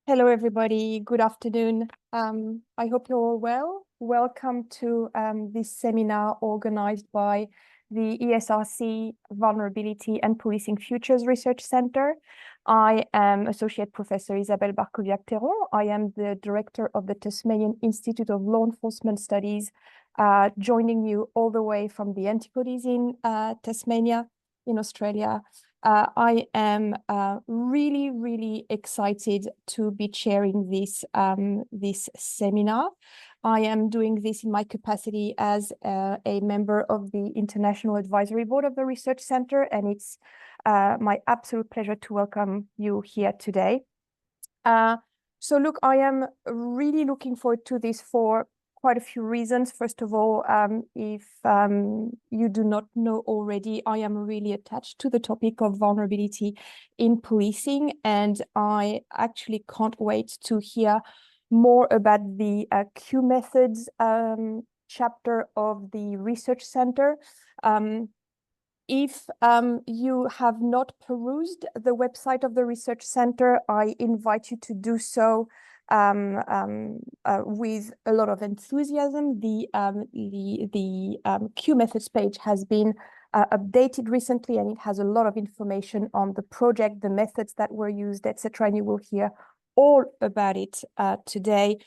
Hello, everybody. Good afternoon. I hope you're all well. Welcome to this seminar organized by the ESRC Vulnerability and Policing Futures Research Center. I am Associate Professor Isabelle Barcoviac-Theron. I am the Director of the Tasmanian Institute of Law Enforcement Studies, joining you all the way from the Antipodes in Tasmania, in Australia. I am really excited to be chairing this seminar. I am doing this in my capacity as a member of the International Advisory Board of the Research Center, and it's my absolute pleasure to welcome you here today. So look, I am really looking forward to this for quite a few reasons. First of all, if you do not know already, I am really attached to the topic of vulnerability in policing, and I actually can't wait to hear more about the Q methods chapter of the research center. If you have not perused the website of the research center, I invite you to do so with a lot of enthusiasm. The Q methods page has been updated recently, and it has a lot of information on the project, the methods that were used, etc. And you will hear all about it today.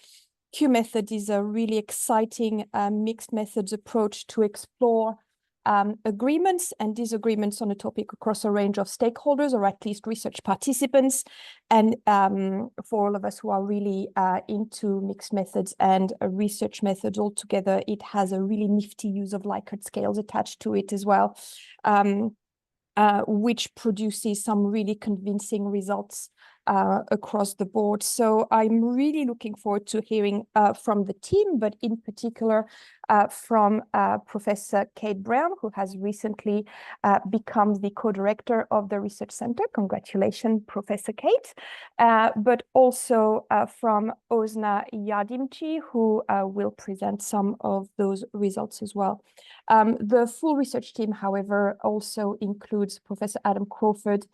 Q method is a really exciting mixed methods approach to explore agreements and disagreements on a topic across a range of stakeholders, or at least research participants. And for all of us who are really into mixed methods and research methods altogether, it has a really nifty use of Likert scales attached to it as well, which produces some really convincing results across the board. So I'm really looking forward to hearing from the team, but in particular from Professor Kate Brown, who has recently become the co-director of the Research Center. Congratulations, Professor Kate. But also from Ozna Yardimchi, who will present some of those results as well. The full research team, however, also includes Professor Adam Crawford,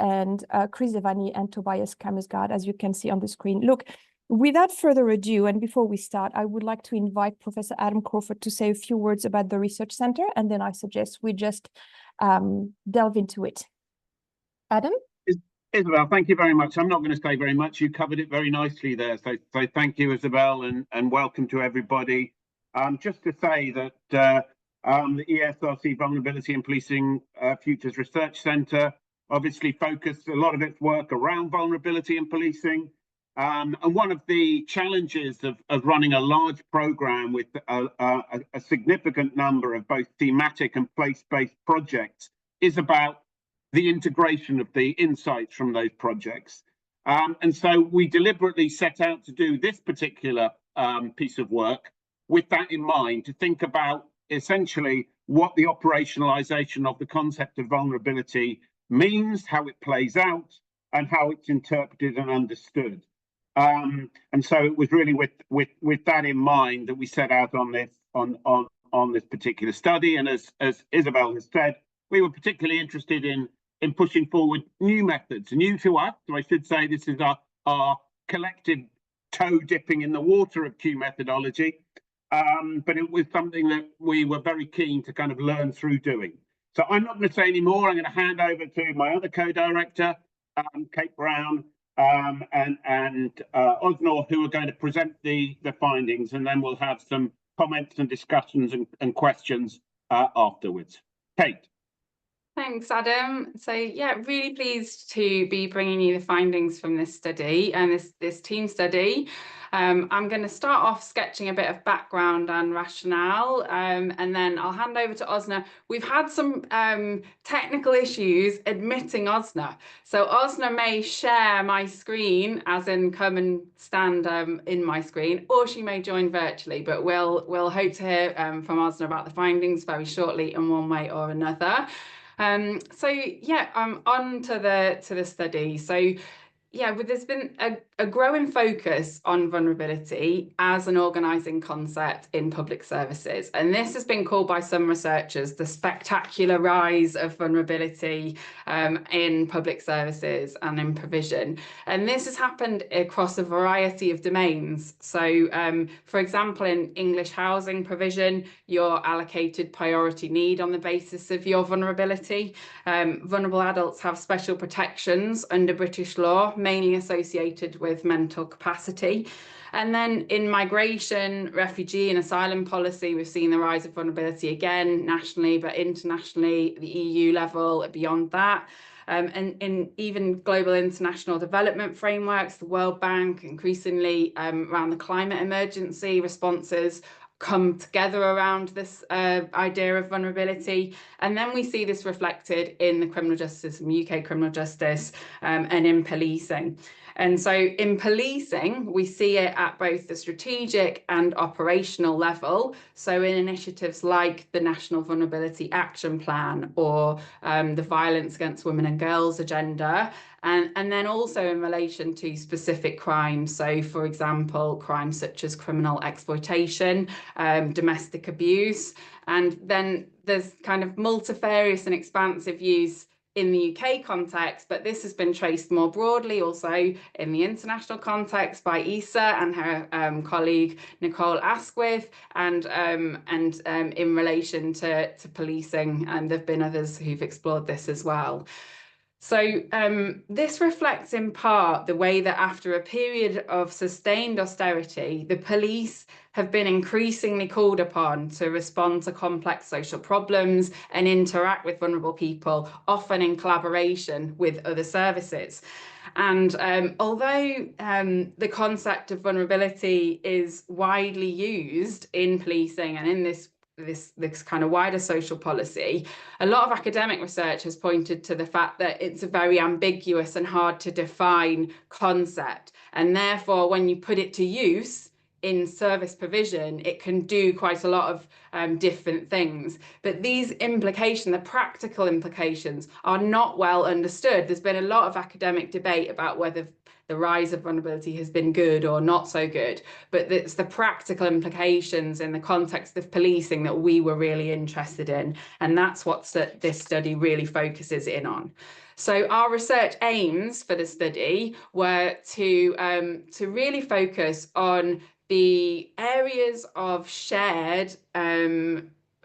and Chris Devani and Tobias Kammersgaard, as you can see on the screen. Look, without further ado, and before we start, I would like to invite Professor Adam Crawford to say a few words about the Research Center, and then I suggest we just delve into it. Adam? Isabel, thank you very much. I'm not going to say very much. You covered it very nicely there. So thank you, Isabel, and welcome to everybody. Just to say that the ESRC Vulnerability and Policing Futures Research Center obviously focused a lot of its work around vulnerability and policing. And one of the challenges of running a large program with a significant number of both thematic and place-based projects is about the integration of the insights from those projects. And so we deliberately set out to do this particular piece of work with that in mind, to think about essentially what the operationalization of the concept of vulnerability means, how it plays out, and how it's interpreted and understood. And so it was really with that in mind that we set out on this on this particular study. And as Isabel has said, we were particularly interested in pushing forward new methods, new to us. So I should say this is our collective toe dipping in the water of Q methodology. But it was something that we were very keen to kind of learn through doing. So I'm not going to say any more. I'm going to hand over to my other co-director, Kate Brown, and Osnor, who are going to present the findings, and then we'll have some comments and discussions and questions afterwards. Kate. Thanks, Adam. So yeah, really pleased to be bringing you the findings from this study and this team study. I'm going to start off sketching a bit of background and rationale, and then I'll hand over to Ozna. We've had some technical issues admitting Ozna. So Ozna may share my screen, as in come and stand in my screen, or she may join virtually, but we'll hope to hear from Ozna about the findings very shortly in one way or another. So yeah, on to the study. So yeah, but there's been a growing focus on vulnerability as an organising concept in public services. And this has been called by some researchers the spectacular rise of vulnerability in public services and in provision. And this has happened across a variety of domains. So, for example, in English housing provision, you're allocated priority need on the basis of your vulnerability. Vulnerable adults have special protections under British law, mainly associated with mental capacity. And then in migration, refugee and asylum policy, we've seen the rise of vulnerability again nationally, but internationally, the EU level, beyond that. And in even global international development frameworks, the World Bank, increasingly around the climate emergency responses, come together around this idea of vulnerability. And then we see this reflected in the criminal justice system, UK criminal justice, and in policing. And so in policing, we see it at both the strategic and operational level. So in initiatives like the National Vulnerability Action Plan or the Violence Against Women and Girls agenda, and then also in relation to specific crimes. So, for example, crimes such as criminal exploitation, domestic abuse, and then there's kind of multifarious and expansive use in the UK context, but this has been traced more broadly also in the international context by Issa and her colleague Nicole Asquith, and in relation to policing, and there have been others who've explored this as well. So this reflects in part the way that after a period of sustained austerity, the police have been increasingly called upon to respond to complex social problems and interact with vulnerable people, often in collaboration with other services. And although the concept of vulnerability is widely used in policing and in this kind of wider social policy, a lot of academic research has pointed to the fact that it's a very ambiguous and hard to define concept. And therefore, when you put it to use in service provision, it can do quite a lot of different things. But these implications, the practical implications, are not well understood. There's been a lot of academic debate about whether the rise of vulnerability has been good or not so good, but it's the practical implications in the context of policing that we were really interested in, and that's what this study really focuses in on. So our research aims for the study were to really focus on the areas of shared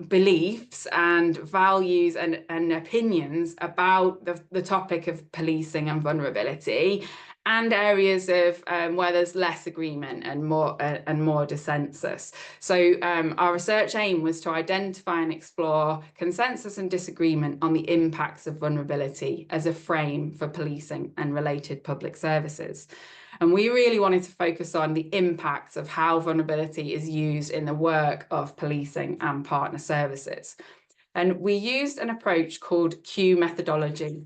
beliefs and values and opinions about the topic of policing and vulnerability, and areas of where there's less agreement and more dissensus. So our research aim was to identify and explore consensus and disagreement on the impacts of vulnerability as a frame for policing and related public services. And we really wanted to focus on the impacts of how vulnerability is used in the work of policing and partner services. And we used an approach called Q methodology.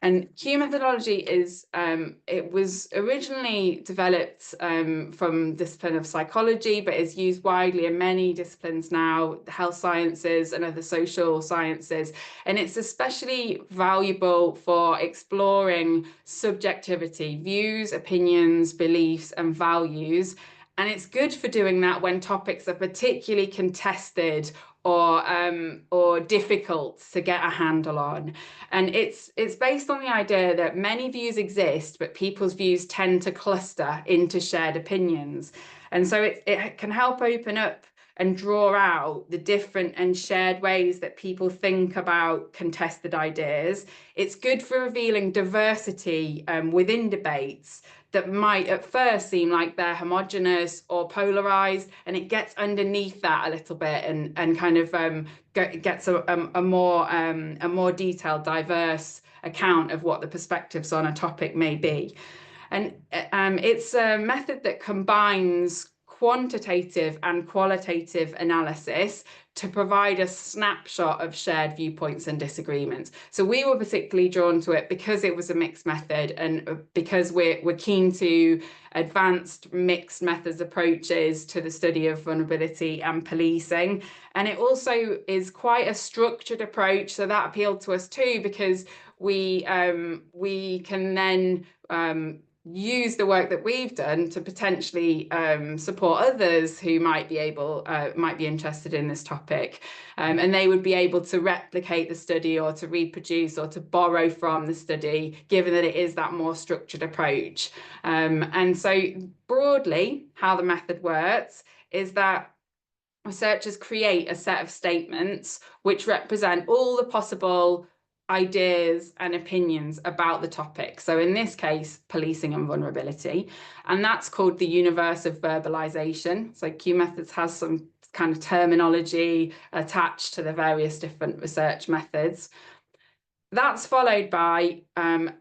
And Q methodology is, it was originally developed from discipline of psychology, but is used widely in many disciplines now, health sciences and other social sciences. And it's especially valuable for exploring subjectivity, views, opinions, beliefs, and values. And it's good for doing that when topics are particularly contested or difficult to get a handle on. And it's based on the idea that many views exist, but people's views tend to cluster into shared opinions. And so it can help open up and draw out the different and shared ways that people think about contested ideas. It's good for revealing diversity within debates that might at first seem like they're homogenous or polarized, and it gets underneath that a little bit and kind of gets a more detailed, diverse account of what the perspectives on a topic may be. And it's a method that combines quantitative and qualitative analysis to provide a snapshot of shared viewpoints and disagreements. So we were particularly drawn to it because it was a mixed method, and because we're keen to advanced mixed methods approaches to the study of vulnerability and policing. And it also is quite a structured approach, so that appealed to us too, because we can then use the work that we've done to potentially support others who might be interested in this topic, and they would be able to replicate the study or to reproduce or to borrow from the study, given that it is that more structured approach. And so broadly, how the method works is that researchers create a set of statements which represent all the possible ideas and opinions about the topic. So in this case, policing and vulnerability, and that's called the universe of verbalization. So Q Methods has some kind of terminology attached to the various different research methods. That's followed by an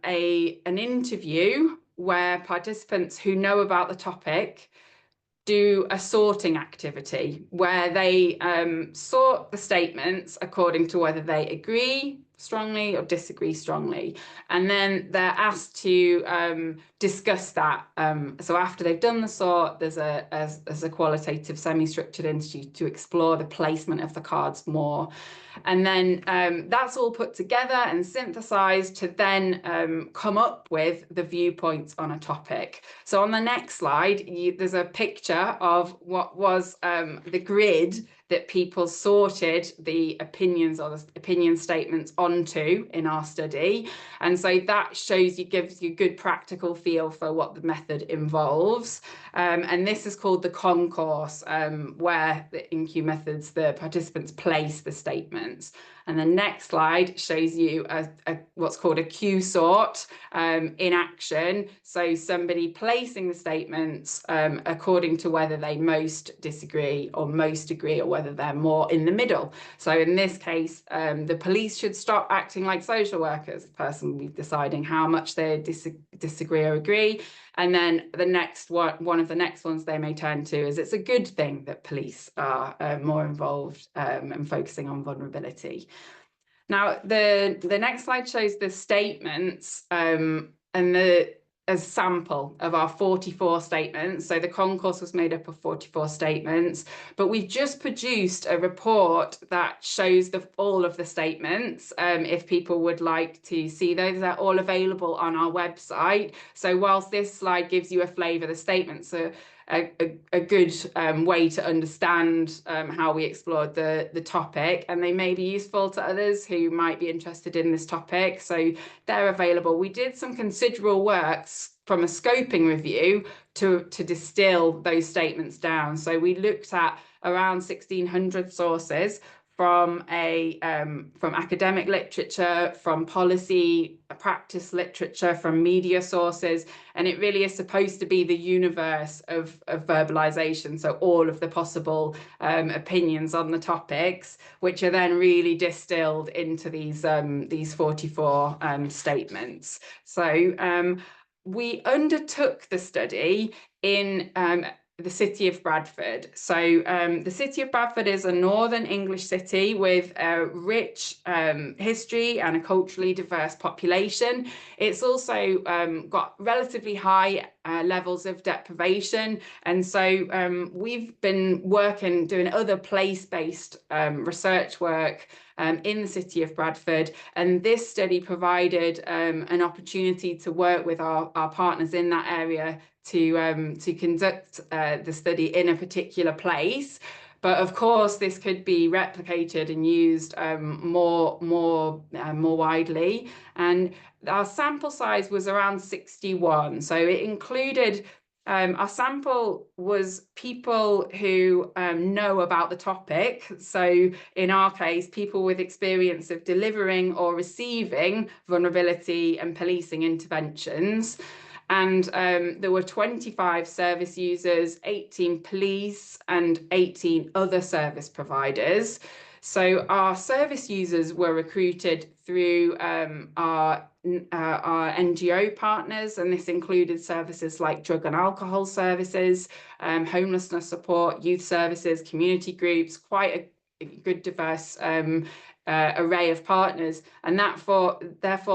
interview where participants who know about the topic do a sorting activity where they sort the statements according to whether they agree strongly or disagree strongly, and then they're asked to discuss that. So after they've done the sort, there's a qualitative semi-structured interview to explore the placement of the cards more. And then that's all put together and synthesized to then come up with the viewpoints on a topic. So on the next slide, there's a picture of what was the grid that people sorted the opinions or the opinion statements onto in our study. And so that gives you a good practical feel for what the method involves. And this is called the concourse, where in Q Methods, the participants place the statements. And the next slide shows you what's called a Q sort in action. So somebody placing the statements according to whether they most disagree or most agree, or whether they're more in the middle. So in this case, the police should stop acting like social workers. The person will be deciding how much they disagree or agree. And then the next one of the next ones they may turn to is it's a good thing that police are more involved and focusing on vulnerability. Now, the next slide shows the statements and a sample of our 44 statements. So the concourse was made up of 44 statements, but we've just produced a report that shows all of the statements. If people would like to see those, they're all available on our website. So whilst this slide gives you a flavour of the statements, so a good way to understand how we explored the topic, and they may be useful to others who might be interested in this topic. So they're available. We did some considerable works from a scoping review to distill those statements down. So we looked at around 1,600 sources from academic literature, from policy practice literature, from media sources, and it really is supposed to be the universe of verbalization. So all of the possible opinions on the topics, which are then really distilled into these 44 statements. So we undertook the study in the city of Bradford. So the city of Bradford is a northern English city with a rich history and a culturally diverse population. It's also got relatively high levels of deprivation. And so we've been doing other place-based research work in the city of Bradford, and this study provided an opportunity to work with our partners in that area to conduct the study in a particular place. But of course, this could be replicated and used more widely. And our sample size was around 61. So it included our sample was people who know about the topic. So in our case, people with experience of delivering or receiving vulnerability and policing interventions. And there were 25 service users, 18 police, and 18 other service providers. So our service users were recruited through our NGO partners, and this included services like drug and alcohol services, homelessness support, youth services, community groups, quite a good diverse array of partners. And therefore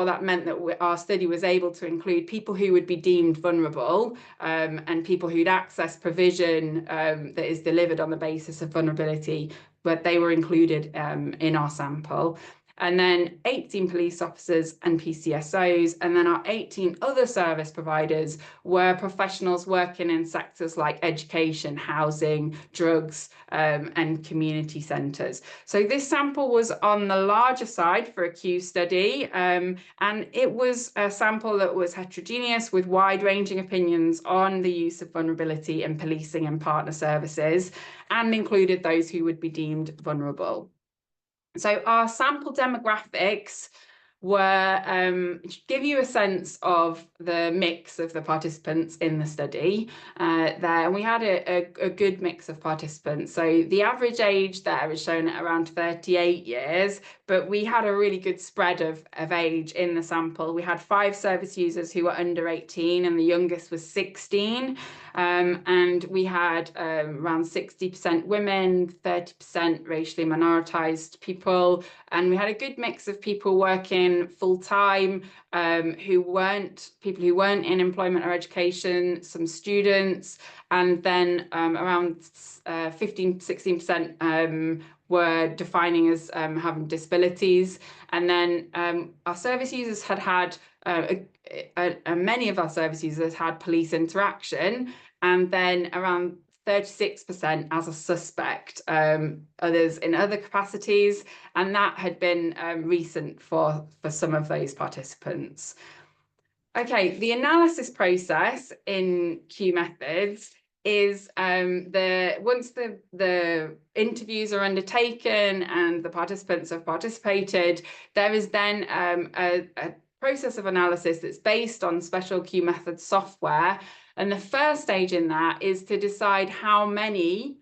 that meant that our study was able to include people who would be deemed vulnerable and people who'd access provision that is delivered on the basis of vulnerability, but they were included in our sample. and then 18 police officers and PCSOs, and then our 18 other service providers were professionals working in sectors like education, housing, drugs, and community centres. So this sample was on the larger side for a Q study, and it was a sample that was heterogeneous with wide-ranging opinions on the use of vulnerability in policing and partner services, and included those who would be deemed vulnerable. So our sample demographics were give you a sense of the mix of the participants in the study there, and we had a good mix of participants. So the average age there is shown at around 38 years, but we had a really good spread of age in the sample. We had 5 service users who were under 18, and the youngest was 16. And we had around 60% women, 30% racially minoritized people, and we had a good mix of people working full-time, people who weren't in employment or education, some students, and then around 15–16% were defining as having disabilities. And then our service users had many of our service users had police interaction, and then around 36% as a suspect, others in other capacities, and that had been recent for some of those participants. Okay, the analysis process in Q methods is once the interviews are undertaken and the participants have participated, there is then a process of analysis that's based on special Q method software. And the first stage in that is to decide how many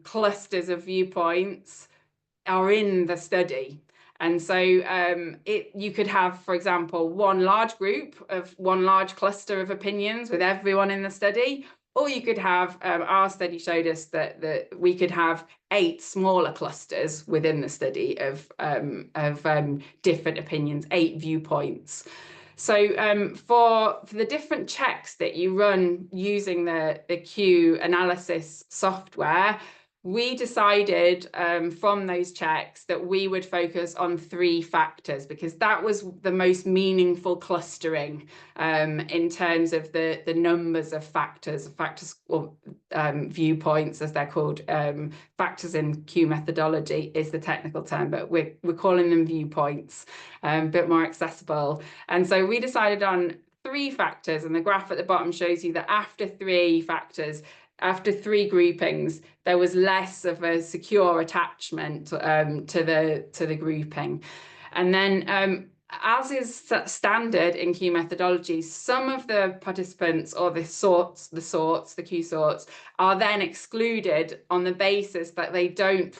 clusters of viewpoints are in the study. And so you could have, for example, one large cluster of opinions with everyone in the study, or you could have, our study showed us that we could have 8 smaller clusters within the study of different opinions, 8 viewpoints. So for the different checks that you run using the Q analysis software, we decided from those checks that we would focus on 3 factors, because that was the most meaningful clustering in terms of the numbers of factors or viewpoints, as they're called. Factors in Q methodology is the technical term, but we're calling them viewpoints, a bit more accessible. And so we decided on 3 factors, and the graph at the bottom shows you that after 3 factors, after 3 groupings, there was less of a secure attachment to the grouping. And then as is standard in Q methodology, some of the participants, or the Q sorts, are then excluded on the basis that they don't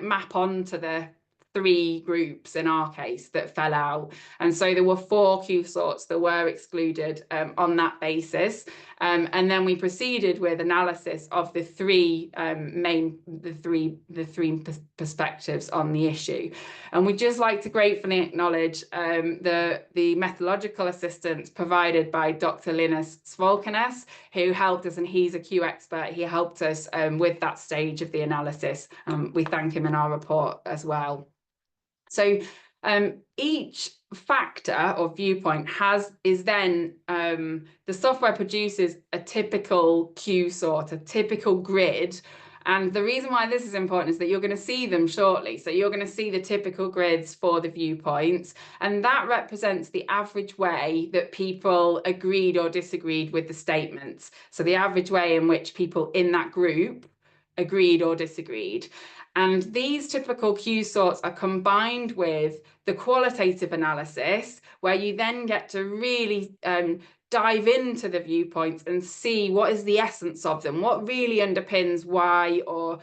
map onto the 3 groups in our case that fell out. And so there were 4 Q sorts that were excluded on that basis. And then we proceeded with analysis of the 3 perspectives on the issue. And we'd just like to gratefully acknowledge the methodological assistance provided by Dr. Linus Svolkenes, who helped us, and he's a Q expert. He helped us with that stage of the analysis. We thank him in our report as well. So each factor or viewpoint is then the software produces a typical Q sort, a typical grid. And the reason why this is important is that you're going to see them shortly. So you're going to see the typical grids for the viewpoints, and that represents the average way that people agreed or disagreed with the statements. So the average way in which people in that group agreed or disagreed. And these typical Q sorts are combined with the qualitative analysis, where you then get to really dive into the viewpoints and see what is the essence of them, what really underpins why or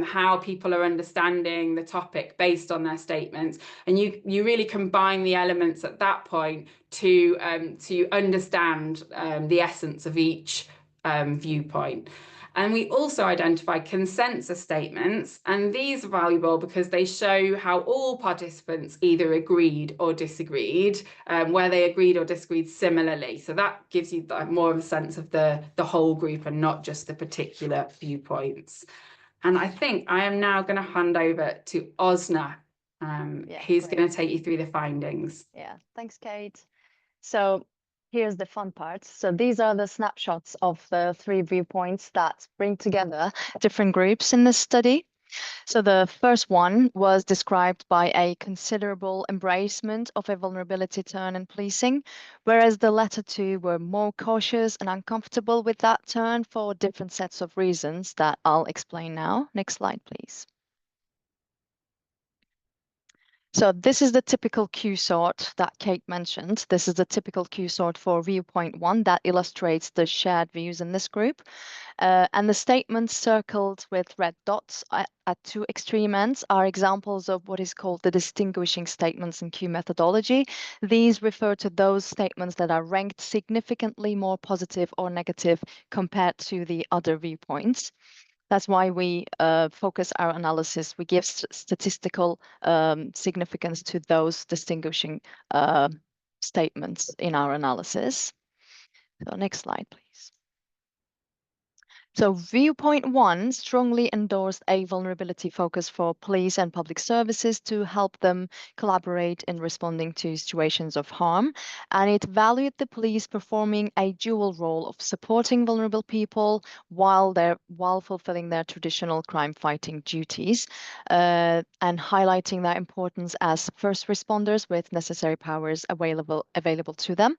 how people are understanding the topic based on their statements. And you really combine the elements at that point to understand the essence of each viewpoint. And we also identify consensus statements, and these are valuable because they show how all participants either agreed or disagreed, where they agreed or disagreed similarly. So that gives you more of a sense of the whole group and not just the particular viewpoints. And I think I am now going to hand over to Osna who's great. going to take you through the findings. Yeah, thanks, Kate. So here's the fun part. So these are the snapshots of the 3 viewpoints that bring together different groups in this study. So the first one was described by a considerable embracement of a vulnerability turn in policing, whereas the latter two were more cautious and uncomfortable with that turn for different sets of reasons that I'll explain now. Next slide, please. So this is the typical Q sort that Kate mentioned. This is the typical Q sort for viewpoint 1 that illustrates the shared views in this group. And the statements circled with red dots at 2 extreme ends are examples of what is called the distinguishing statements in Q methodology. These refer to those statements that are ranked significantly more positive or negative compared to the other viewpoints. That's why we focus our analysis. We give statistical significance to those distinguishing statements in our analysis. So next slide, please. So viewpoint 1 strongly endorsed a vulnerability focus for police and public services to help them collaborate in responding to situations of harm. And it valued the police performing a dual role of supporting vulnerable people while fulfilling their traditional crime fighting duties, and highlighting their importance as first responders with necessary powers available to them.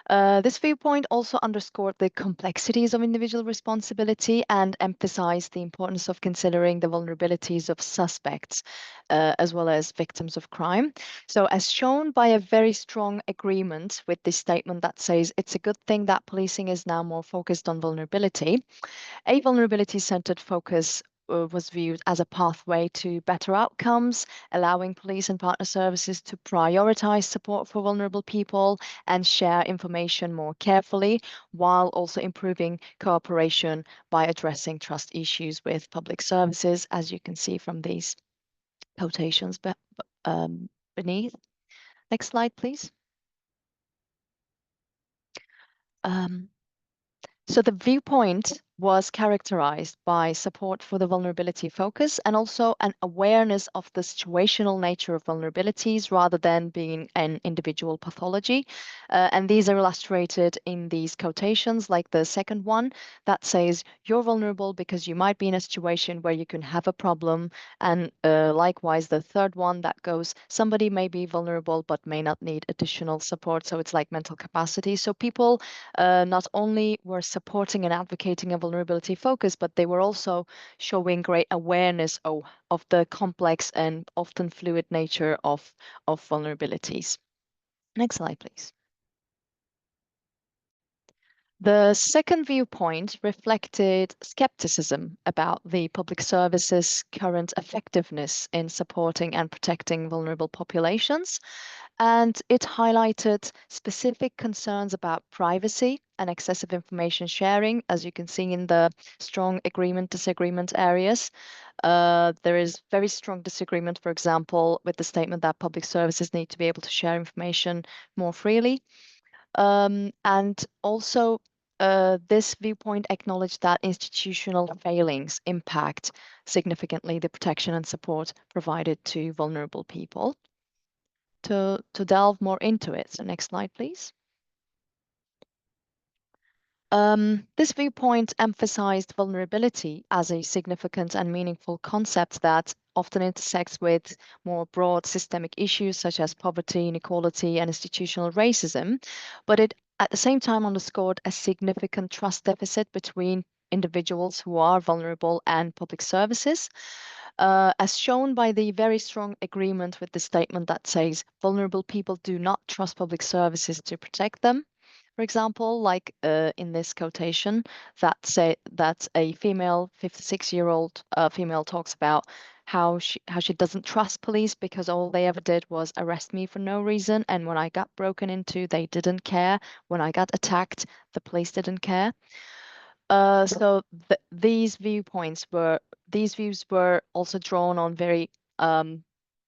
This viewpoint also underscored the complexities of individual responsibility and emphasized the importance of considering the vulnerabilities of suspects as well as victims of crime. So, as shown by a very strong agreement with this statement that says it's a good thing that policing is now more focused on vulnerability, a vulnerability-centered focus was viewed as a pathway to better outcomes, allowing police and partner services to prioritize support for vulnerable people and share information more carefully, while also improving cooperation by addressing trust issues with public services, as you can see from these quotations beneath. Next slide, please. So the viewpoint was characterized by support for the vulnerability focus and also an awareness of the situational nature of vulnerabilities rather than being an individual pathology. And these are illustrated in these quotations, like the second one that says, you're vulnerable because you might be in a situation where you can have a problem. And likewise, the third one that goes, somebody may be vulnerable but may not need additional support. So it's like mental capacity. So people not only were supporting and advocating a vulnerability focus, but they were also showing great awareness of the complex and often fluid nature of vulnerabilities. Next slide, please. The second viewpoint reflected skepticism about the public service's current effectiveness in supporting and protecting vulnerable populations. And it highlighted specific concerns about privacy and excessive information sharing, as you can see in the strong agreement-disagreement areas. There is very strong disagreement, for example, with the statement that public services need to be able to share information more freely. And also, this viewpoint acknowledged that institutional failings impact significantly the protection and support provided to vulnerable people. To delve more into it. So next slide, please. This viewpoint emphasized vulnerability as a significant and meaningful concept that often intersects with more broad systemic issues such as poverty, inequality, and institutional racism, but it at the same time underscored a significant trust deficit between individuals who are vulnerable and public services. As shown by the very strong agreement with the statement that says vulnerable people do not trust public services to protect them. For example, like in this quotation, that a female 56-year-old female talks about how she doesn't trust police because all they ever did was arrest me for no reason, and when I got broken into, they didn't care. When I got attacked, the police didn't care. So these views were also drawn on very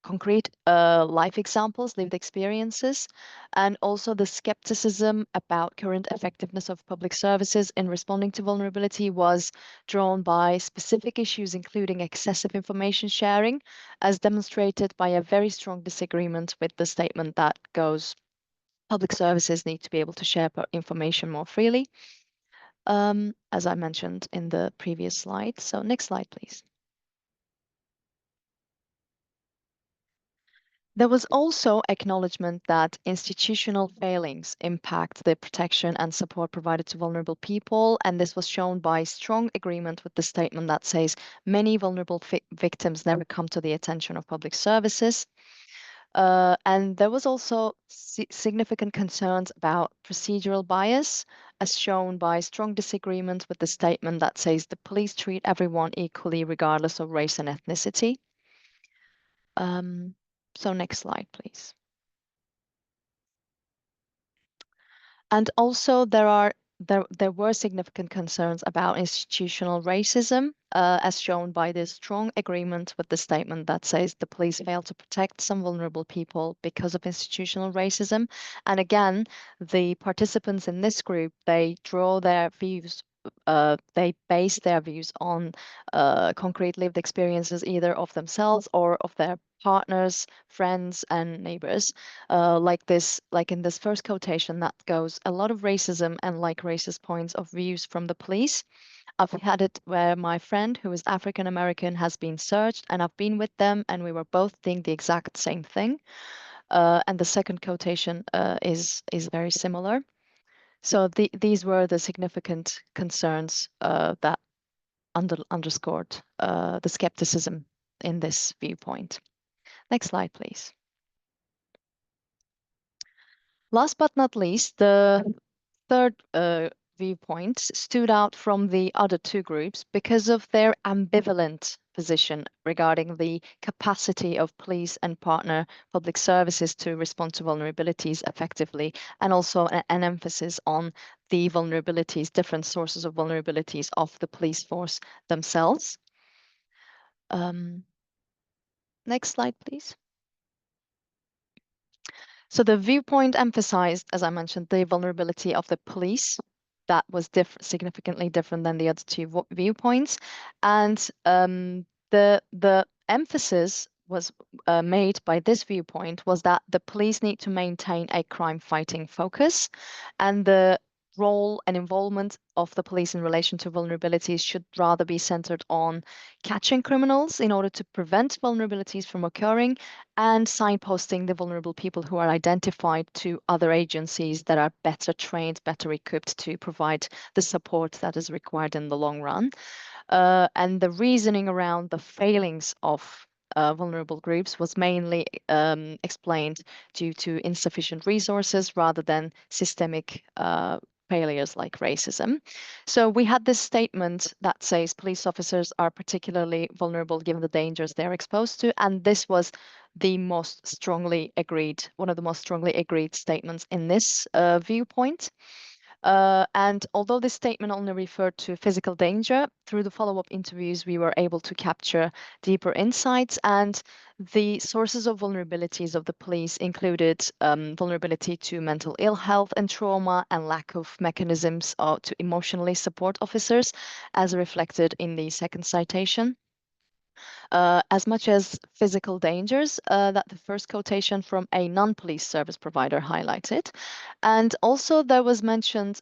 concrete life examples, lived experiences, and also the skepticism about current effectiveness of public services in responding to vulnerability was drawn by specific issues, including excessive information sharing, as demonstrated by a very strong disagreement with the statement that goes, public services need to be able to share information more freely, as I mentioned in the previous slide. So next slide, please. There was also acknowledgement that institutional failings impact the protection and support provided to vulnerable people, and this was shown by strong agreement with the statement that says many vulnerable victims never come to the attention of public services. And there was also significant concerns about procedural bias, as shown by strong disagreement with the statement that says the police treat everyone equally regardless of race and ethnicity. So next slide, please. And also there were significant concerns about institutional racism, as shown by this strong agreement with the statement that says the police fail to protect some vulnerable people because of institutional racism. And again, the participants in this group, they draw their views, they base their views on concrete lived experiences either of themselves or of their partners, friends, and neighbors. Like in this first quotation that goes, a lot of racism and like racist points of views from the police. I've had it where my friend who is African American has been searched and I've been with them and we were both doing the exact same thing. And the second quotation is very similar. So these were the significant concerns that underscored the skepticism in this viewpoint. Next slide, please. Last but not least, the third viewpoint stood out from the other two groups because of their ambivalent position regarding the capacity of police and partner public services to respond to vulnerabilities effectively, and also an emphasis on the vulnerabilities, different sources of vulnerabilities of the police force themselves. Next slide, please. So the viewpoint emphasized, as I mentioned, the vulnerability of the police. That was significantly different than the other two viewpoints. And the emphasis was made by this viewpoint was that the police need to maintain a crime fighting focus, and the role and involvement of the police in relation to vulnerabilities should rather be centered on catching criminals in order to prevent vulnerabilities from occurring, and signposting the vulnerable people who are identified to other agencies that are better trained, better equipped to provide the support that is required in the long run. And the reasoning around the failings of vulnerable groups was mainly explained due to insufficient resources rather than systemic failures like racism. So we had this statement that says police officers are particularly vulnerable given the dangers they're exposed to, and this was the most strongly agreed, one of the most strongly agreed statements in this viewpoint. And although this statement only referred to physical danger, through the follow-up interviews, we were able to capture deeper insights, and the sources of vulnerabilities of the police included vulnerability to mental ill health and trauma, and lack of mechanisms to emotionally support officers, as reflected in the second citation. As much as physical dangers that the first quotation from a non-police service provider highlighted. And also there was mentioned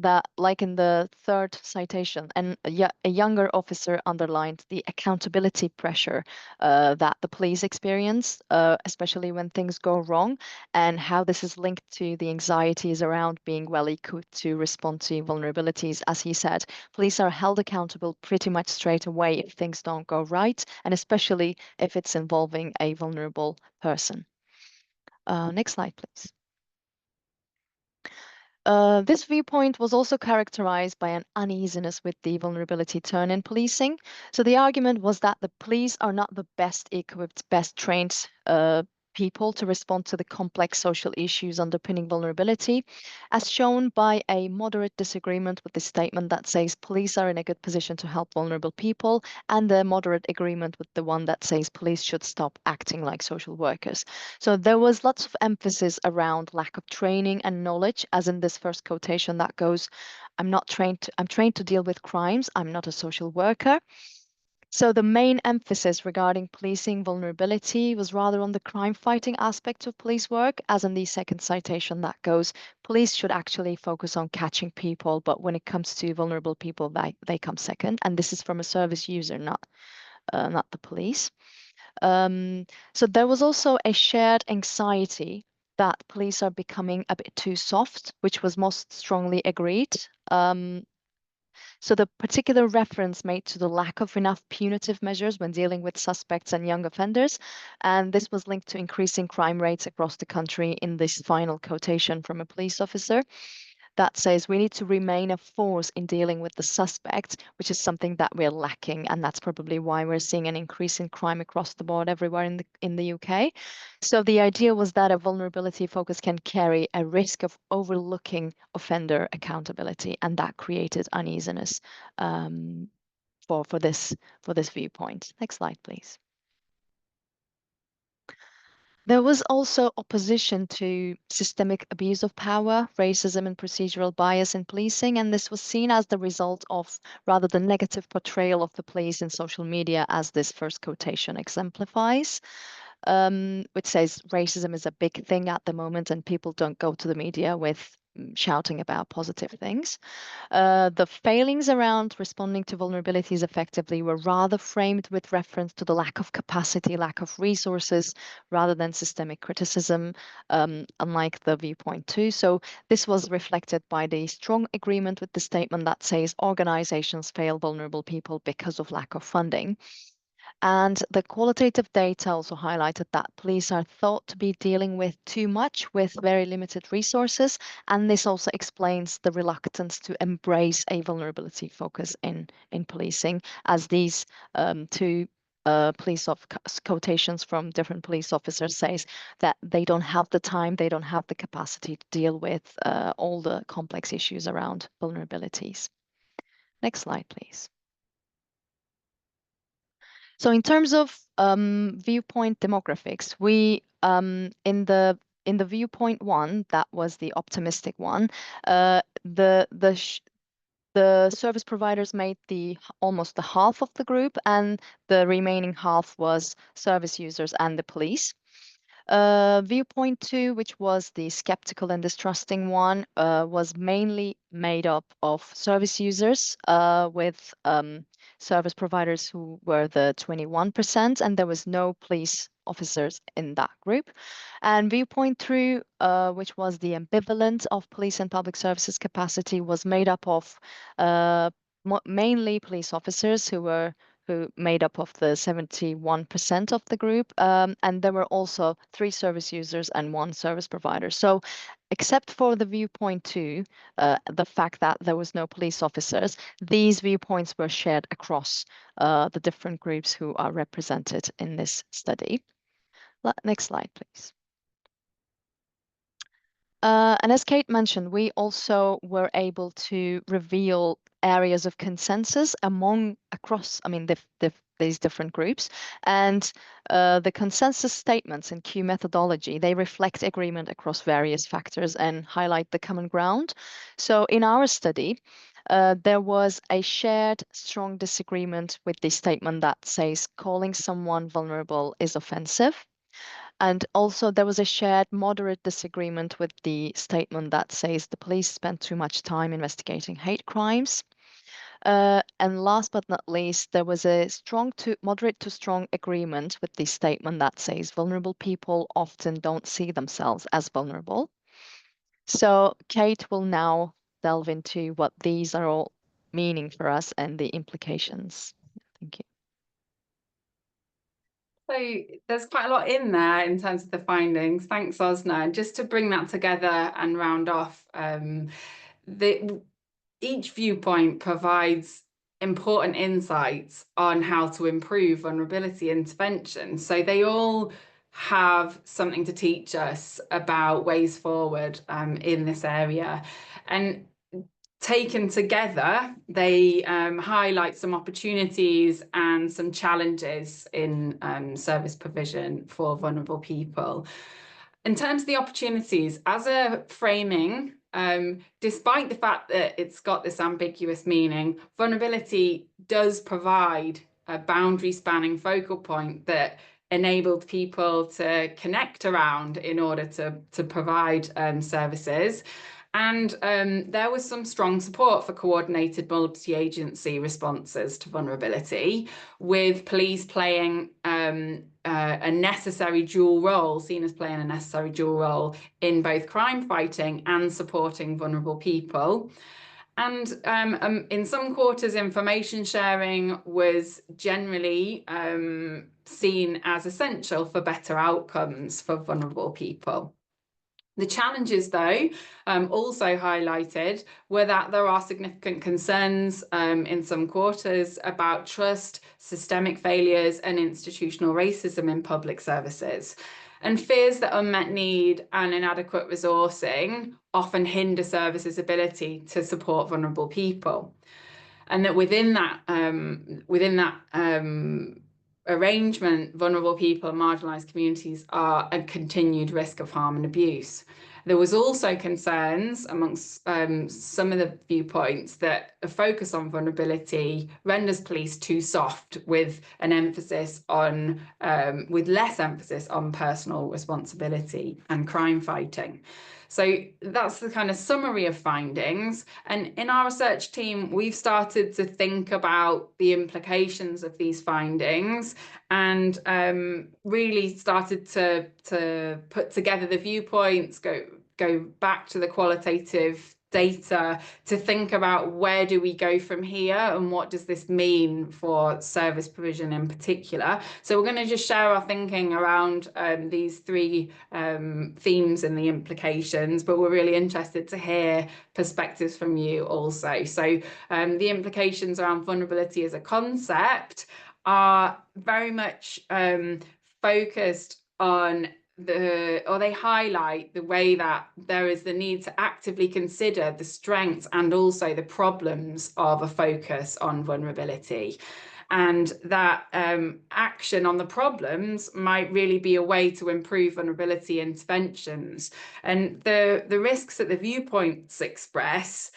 that, like in the third citation, and a younger officer underlined the accountability pressure that the police experience, especially when things go wrong, and how this is linked to the anxieties around being well equipped to respond to vulnerabilities. As he said, police are held accountable pretty much straight away if things don't go right, and especially if it's involving a vulnerable person. Next slide, please. This viewpoint was also characterized by an uneasiness with the vulnerability turn in policing. So the argument was that the police are not the best equipped, best trained people to respond to the complex social issues underpinning vulnerability, as shown by a moderate disagreement with the statement that says police are in a good position to help vulnerable people, and the moderate agreement with the one that says police should stop acting like social workers. So there was lots of emphasis around lack of training and knowledge, as in this first quotation that goes, I'm trained to deal with crimes, I'm not a social worker. So the main emphasis regarding policing vulnerability was rather on the crime fighting aspect of police work, as in the second citation that goes, police should actually focus on catching people, but when it comes to vulnerable people, they come second. And this is from a service user, not the police. So there was also a shared anxiety that police are becoming a bit too soft, which was most strongly agreed. So the particular reference made to the lack of enough punitive measures when dealing with suspects and young offenders, and this was linked to increasing crime rates across the country in this final quotation from a police officer that says we need to remain a force in dealing with the suspect, which is something that we're lacking, and that's probably why we're seeing an increase in crime across the board everywhere in the UK. So the idea was that a vulnerability focus can carry a risk of overlooking offender accountability, and that created uneasiness for this viewpoint. Next slide, please. There was also opposition to systemic abuse of power, racism, and procedural bias in policing, and this was seen as the result of rather the negative portrayal of the police in social media, as this first quotation exemplifies, which says racism is a big thing at the moment and people don't go to the media with shouting about positive things. The failings around responding to vulnerabilities effectively were rather framed with reference to the lack of capacity, lack of resources, rather than systemic criticism, unlike the viewpoint 2. So this was reflected by the strong agreement with the statement that says organizations fail vulnerable people because of lack of funding. And the qualitative data also highlighted that police are thought to be dealing with too much with very limited resources. And this also explains the reluctance to embrace a vulnerability focus in policing, as these two quotations from different police officers says that they don't have the time, they don't have the capacity to deal with all the complex issues around vulnerabilities. Next slide, please. So in terms of viewpoint demographics, we in the viewpoint 1, that was the optimistic one, the service providers made almost the half of the group, and the remaining half was service users and the police. Viewpoint 2, which was the skeptical and distrusting one, was mainly made up of service users with service providers who were the 21%, and there was no police officers in that group. And viewpoint 3, which was the ambivalent of police and public services capacity, was made up of mainly police officers who made up of the 71% of the group. And there were also 3 service users and 1 service provider. So except for the viewpoint 2, the fact that there was no police officers, these viewpoints were shared across the different groups who are represented in this study. Next slide, please. And as Kate mentioned, we also were able to reveal areas of consensus across these different groups, and the consensus statements in Q methodology, they reflect agreement across various factors and highlight the common ground. So in our study, there was a shared strong disagreement with the statement that says calling someone vulnerable is offensive. And also there was a shared moderate disagreement with the statement that says the police spend too much time investigating hate crimes. And last but not least, there was a moderate to strong agreement with the statement that says vulnerable people often don't see themselves as vulnerable. So Kate will now delve into what these are all meaning for us and the implications. Thank you. So there's quite a lot in there in terms of the findings. Thanks, Osna. And just to bring that together and round off, each viewpoint provides important insights on how to improve vulnerability intervention. So they all have something to teach us about ways forward in this area. And taken together, they highlight some opportunities and some challenges in service provision for vulnerable people. In terms of the opportunities, as a framing, despite the fact that it's got this ambiguous meaning, vulnerability does provide a boundary-spanning focal point that enabled people to connect around in order to provide services. And there was some strong support for coordinated multi-agency responses to vulnerability, with police playing a necessary dual role, seen as playing a necessary dual role in both crime fighting and supporting vulnerable people. And in some quarters, information sharing was generally seen as essential for better outcomes for vulnerable people. The challenges, though, also highlighted were that there are significant concerns in some quarters about trust, systemic failures, and institutional racism in public services, and fears that unmet need and inadequate resourcing often hinder services' ability to support vulnerable people, and that within that arrangement, vulnerable people and marginalised communities are at continued risk of harm and abuse. There was also concerns amongst some of the viewpoints that a focus on vulnerability renders police too soft, with an emphasis on, with less emphasis on personal responsibility and crime fighting. So that's the kind of summary of findings. And in our research team, we've started to think about the implications of these findings, and really started to put together the viewpoints, go back to the qualitative data to think about where do we go from here and what does this mean for service provision in particular. So we're going to just share our thinking around these three themes and the implications, but we're really interested to hear perspectives from you also. So the implications around vulnerability as a concept are very much focused on they highlight the way that there is the need to actively consider the strengths and also the problems of a focus on vulnerability, and that action on the problems might really be a way to improve vulnerability interventions. And the risks that the viewpoints express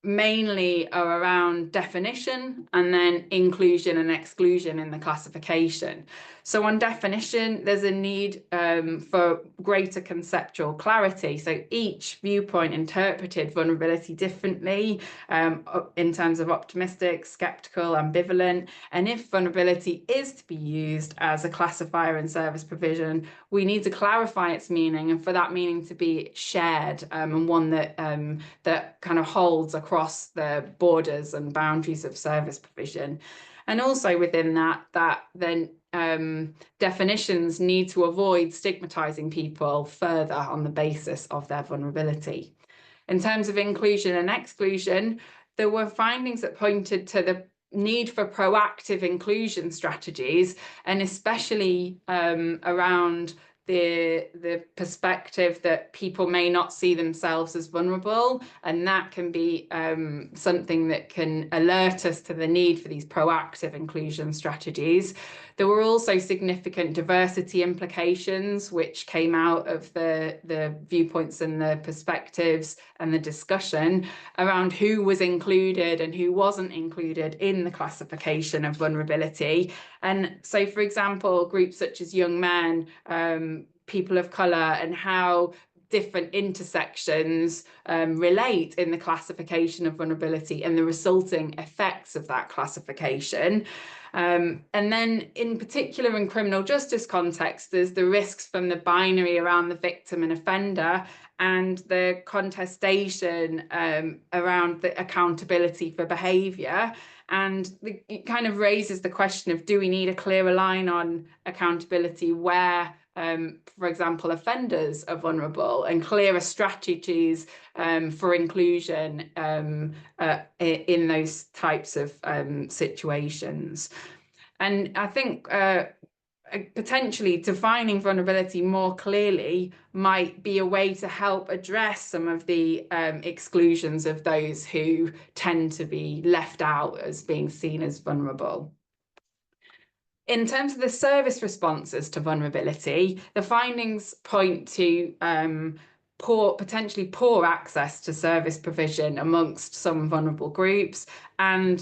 mainly are around definition and then inclusion and exclusion in the classification. So on definition, there's a need for greater conceptual clarity. So each viewpoint interpreted vulnerability differently in terms of optimistic, skeptical, ambivalent. And if vulnerability is to be used as a classifier in service provision, we need to clarify its meaning, and for that meaning to be shared and one that that kind of holds across the borders and boundaries of service provision. And also within that then definitions need to avoid stigmatizing people further on the basis of their vulnerability. In terms of inclusion and exclusion, there were findings that pointed to the need for proactive inclusion strategies, and especially around the perspective that people may not see themselves as vulnerable, and that can be something that can alert us to the need for these proactive inclusion strategies. There were also significant diversity implications which came out of the viewpoints and the perspectives and the discussion around who was included and who wasn't included in the classification of vulnerability. And so, for example, groups such as young men, people of colour, and how different intersections relate in the classification of vulnerability and the resulting effects of that classification. And then in particular in criminal justice context, there's the risks from the binary around the victim and offender, and the contestation around the accountability for behaviour. And it kind of raises the question of, do we need a clearer line on accountability where, for example, offenders are vulnerable, and clearer strategies for inclusion in those types of situations. And I think potentially defining vulnerability more clearly might be a way to help address some of the exclusions of those who tend to be left out as being seen as vulnerable. In terms of the service responses to vulnerability, the findings point to potentially poor access to service provision amongst some vulnerable groups, and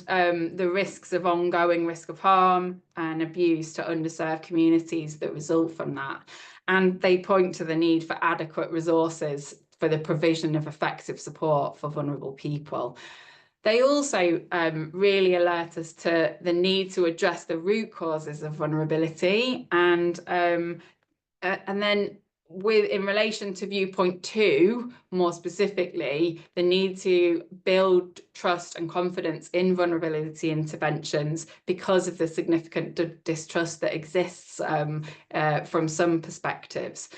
the risks of ongoing risk of harm and abuse to underserved communities that result from that. And they point to the need for adequate resources for the provision of effective support for vulnerable people. They also really alert us to the need to address the root causes of vulnerability, and then in relation to viewpoint 2, more specifically, the need to build trust and confidence in vulnerability interventions because of the significant distrust that exists from some perspectives,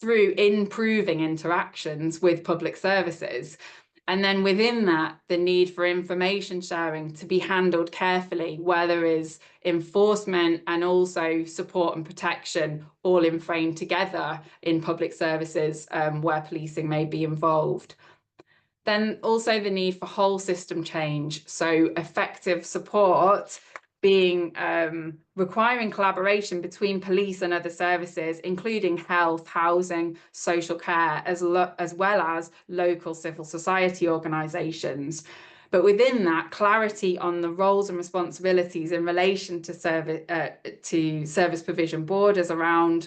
through improving interactions with public services. And then within that, the need for information sharing to be handled carefully, where there is enforcement and also support and protection all in framed together in public services where policing may be involved. Then also the need for whole system change, so effective support being requiring collaboration between police and other services, including health, housing, social care, as well as local civil society organisations. But within that, clarity on the roles and responsibilities in relation to service provision borders around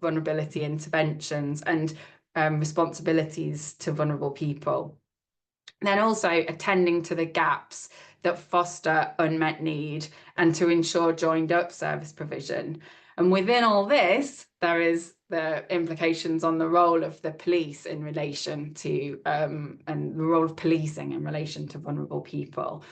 vulnerability interventions and responsibilities to vulnerable people. Then also attending to the gaps that foster unmet need and to ensure joined up service provision. And within all this, there is the implications on the role of the police in relation to, and the role of policing in relation to vulnerable people.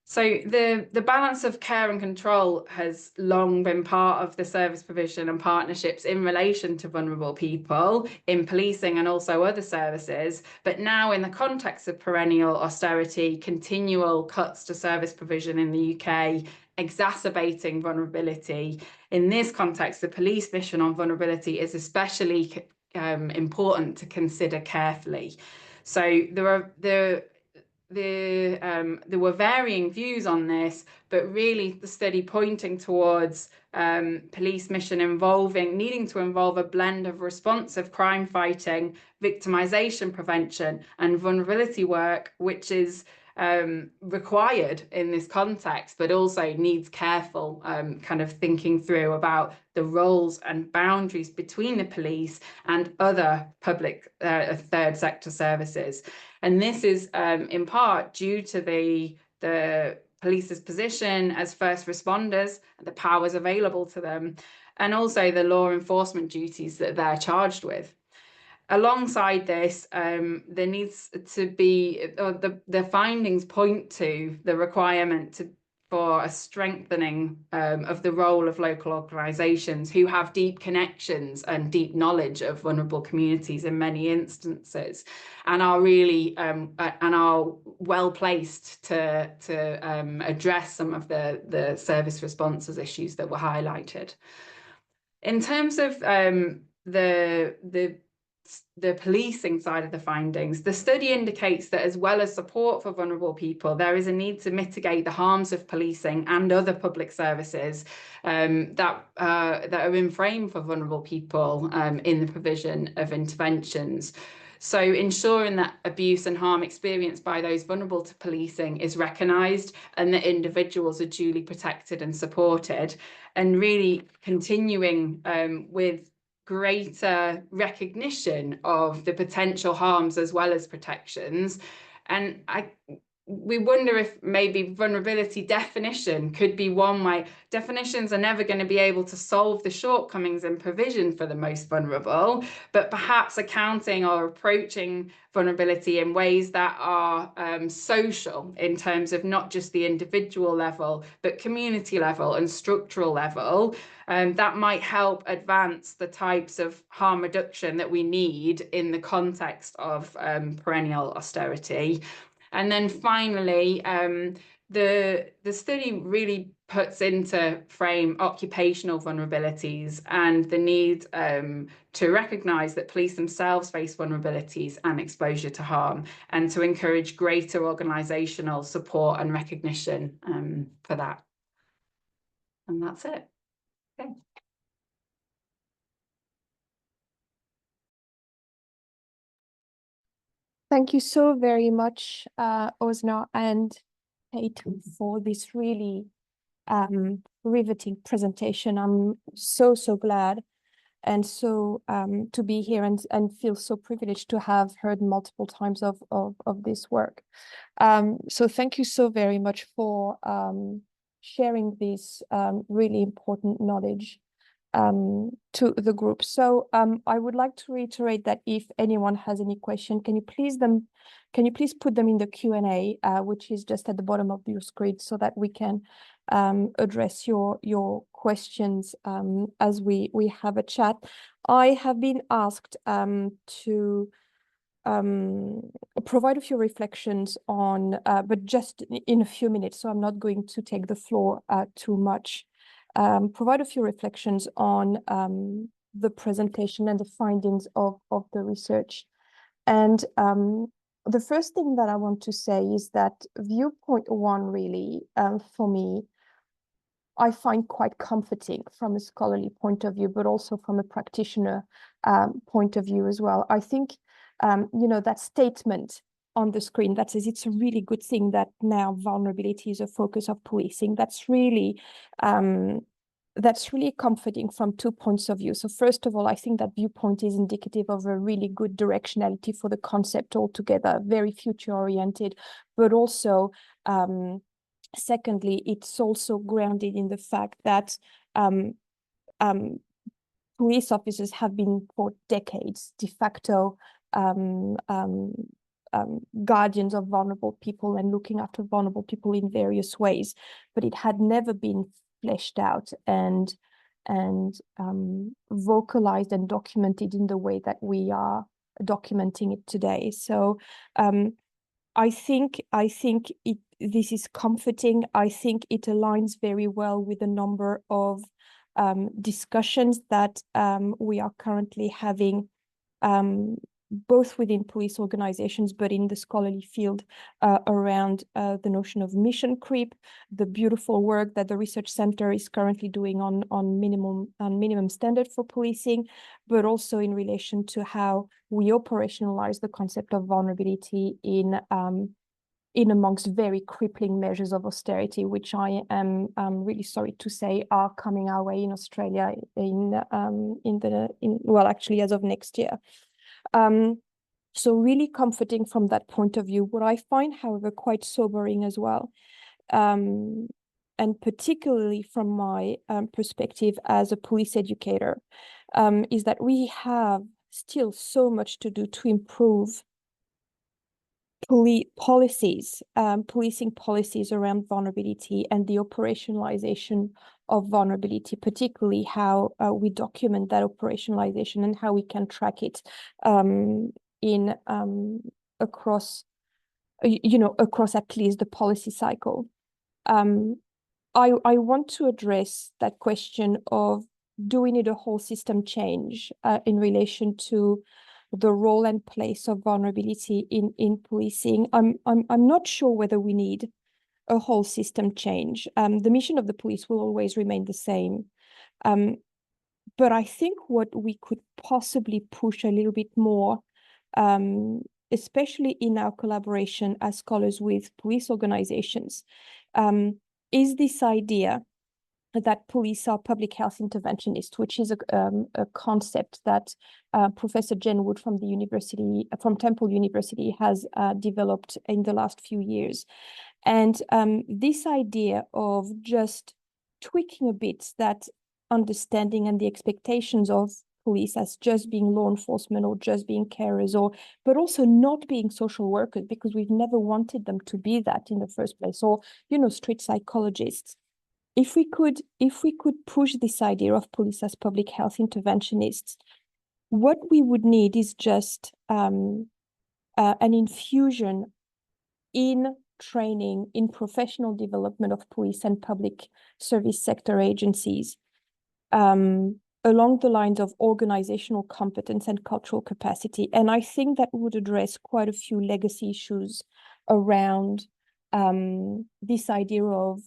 So the balance of care and control has long been part of the service provision and partnerships in relation to vulnerable people in policing and also other services. But now in the context of perennial austerity, continual cuts to service provision in the UK, exacerbating vulnerability. In this context, the police mission on vulnerability is especially important to consider carefully. So there were varying views on this, but really the study pointing towards police mission needing to involve a blend of responsive crime fighting, victimisation prevention and vulnerability work, which is required in this context, but also needs careful kind of thinking through about the roles and boundaries between the police and other public third sector services. And this is in part due to the police's position as first responders, the powers available to them, and also the law enforcement duties that they're charged with. Alongside this, there needs to be, the findings point to the requirement for a strengthening of the role of local organisations who have deep connections and deep knowledge of vulnerable communities in many instances, and are really and are well placed to address some of the service responses issues that were highlighted. In terms of the policing side of the findings, the study indicates that as well as support for vulnerable people, there is a need to mitigate the harms of policing and other public services that are in frame for vulnerable people in the provision of interventions. So ensuring that abuse and harm experienced by those vulnerable to policing is recognised and that individuals are duly protected and supported, and really continuing with greater recognition of the potential harms as well as protections. And we wonder if maybe vulnerability definition could be one way. Definitions are never going to be able to solve the shortcomings in provision for the most vulnerable, but perhaps accounting or approaching vulnerability in ways that are social in terms of not just the individual level, but community level and structural level. That might help advance the types of harm reduction that we need in the context of perennial austerity. And then finally, the study really puts into frame occupational vulnerabilities and the need to recognise that police themselves face vulnerabilities and exposure to harm, and to encourage greater organisational support and recognition for that. And that's it. Okay. Thank you so very much, Osna and Kate, for this really riveting presentation. I'm so glad and so to be here and feel so privileged to have heard multiple times of this work. So thank you so very much for sharing this really important knowledge to the group. So I would like to reiterate that if anyone has any question, can you please put them in the Q&A, which is just at the bottom of your screen, so that we can address your questions as we have a chat. I have been asked to provide a few reflections on, but just in a few minutes, so I'm not going to take the floor too much. Provide a few reflections on the presentation and the findings of the research. And the first thing that I want to say is that viewpoint one really, for me, I find quite comforting from a scholarly point of view, but also from a practitioner point of view as well. I think, you know, that statement on the screen that says it's a really good thing that now vulnerability is a focus of policing. That's really comforting from 2 points of view. So first of all, I think that viewpoint is indicative of a really good directionality for the concept altogether, very future oriented, but also secondly, it's also grounded in the fact that police officers have been for decades de facto guardians of vulnerable people and looking after vulnerable people in various ways, but it had never been fleshed out and vocalized and documented in the way that we are documenting it today. So I think this is comforting. I think it aligns very well with a number of discussions that we are currently having, both within police organizations, but in the scholarly field around the notion of mission creep, the beautiful work that the Research Center is currently doing on minimum standard for policing, but also in relation to how we operationalize the concept of vulnerability in amongst very crippling measures of austerity, which I am really sorry to say are coming our way in Australia well, actually as of next year. So really comforting from that point of view. What I find, however, quite sobering as well, and particularly from my perspective as a police educator, is that we have still so much to do to improve policing policies around vulnerability and the operationalization of vulnerability, particularly how we document that operationalization and how we can track it across at least the policy cycle. I want to address that question of, do we need a whole system change in relation to the role and place of vulnerability in policing? I'm not sure whether we need a whole system change. The mission of the police will always remain the same. But I think what we could possibly push a little bit more, especially in our collaboration as scholars with police organizations, is this idea that police are public health interventionists, which is a concept that Professor Jen Wood from Temple University has developed in the last few years. And this idea of just tweaking a bit that understanding and the expectations of police as just being law enforcement or just being carers, but also not being social workers, because we've never wanted them to be that in the first place, or street psychologists. If we could push this idea of police as public health interventionists, what we would need is just an infusion in training in professional development of police and public service sector agencies, along the lines of organizational competence and cultural capacity. And I think that would address quite a few legacy issues around this idea of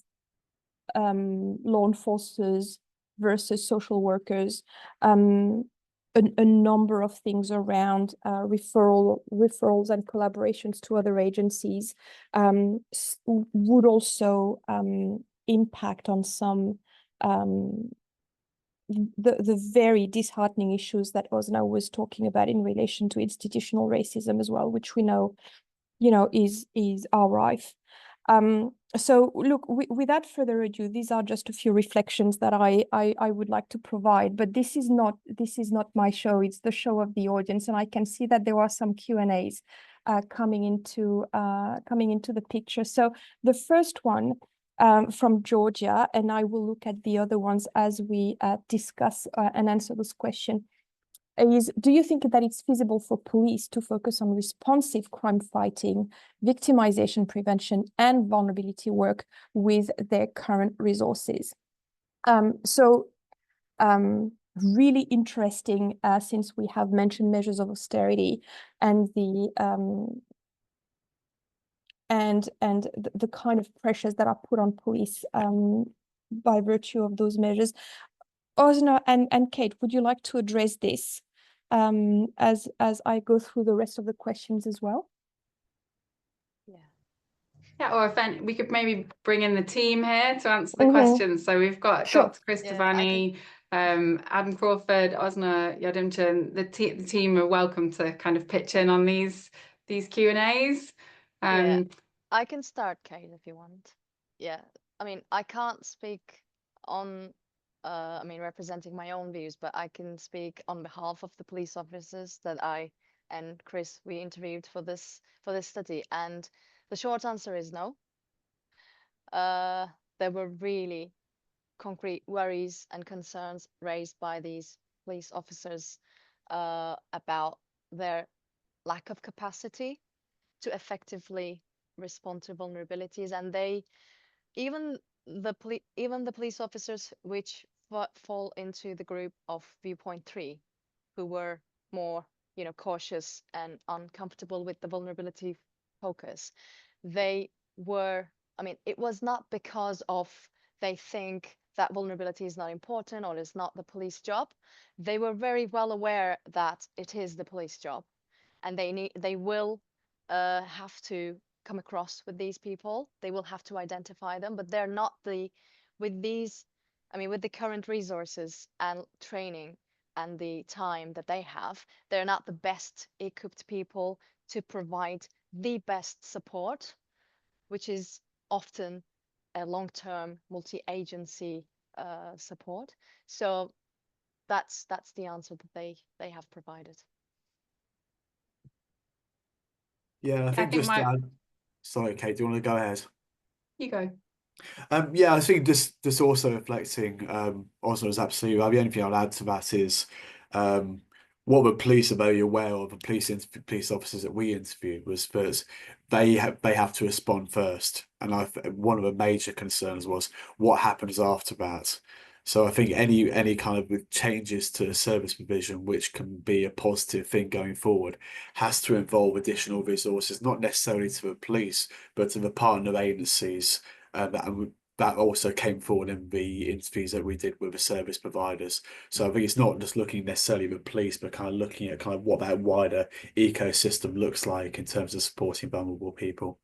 law enforcers versus social workers, a number of things around referrals and collaborations to other agencies would also impact on some the very disheartening issues that Osna was talking about in relation to institutional racism as well, which we know, is rife. So look, without further ado, these are just a few reflections that I would like to provide, but this is not my show, it's the show of the audience. And I can see that there are some Q&As coming into the picture. So the first one from Georgia, and I will look at the other ones as we discuss and answer this question, is: do you think that it's feasible for police to focus on responsive crime fighting, victimization prevention, and vulnerability work with their current resources? Really interesting, since we have mentioned measures of austerity and the kind of pressures that are put on police by virtue of those measures. Osna and Kate, would you like to address this as I go through the rest of the questions as well? Yeah, or if we could maybe bring in the team here to answer the questions. So we've got Dr. Chris Devaney, Adam Crawford, Osna Yardimchan. The team are welcome to kind of pitch in on these Q&As. I can start, Kate, if you want. Yeah, I mean, I can't speak on representing my own views, but I can speak on behalf of the police officers that I and Chris, we interviewed for this study. And the short answer is no. There were really concrete worries and concerns raised by these police officers about their lack of capacity to effectively respond to vulnerabilities. And even the police officers which fall into the group of Viewpoint 3, who were more, cautious and uncomfortable with the vulnerability focus, they were, it was not because of they think that vulnerability is not important or is not the police job. They were very well aware that it is the police job, and they will have to come across with these people. They will have to identify them, but they're not with the current resources and training and the time that they have, they're not the best equipped people to provide the best support, which is often a long-term multi-agency support. So that's the answer that they have provided. Yeah, I think sorry, Kate, do you want to go ahead? You go. I think just also reflecting, Osna is absolutely right. The only thing I'll add to that is what the police are very aware of, the police officers that we interviewed, was that they have to respond first. And one of the major concerns was what happens after that. So I think any kind of changes to service provision, which can be a positive thing going forward, has to involve additional resources, not necessarily to the police, but to the partner agencies. That also came forward in the interviews that we did with the service providers. So I think it's not just looking necessarily at the police, but kind of looking at kind of what that wider ecosystem looks like in terms of supporting vulnerable people.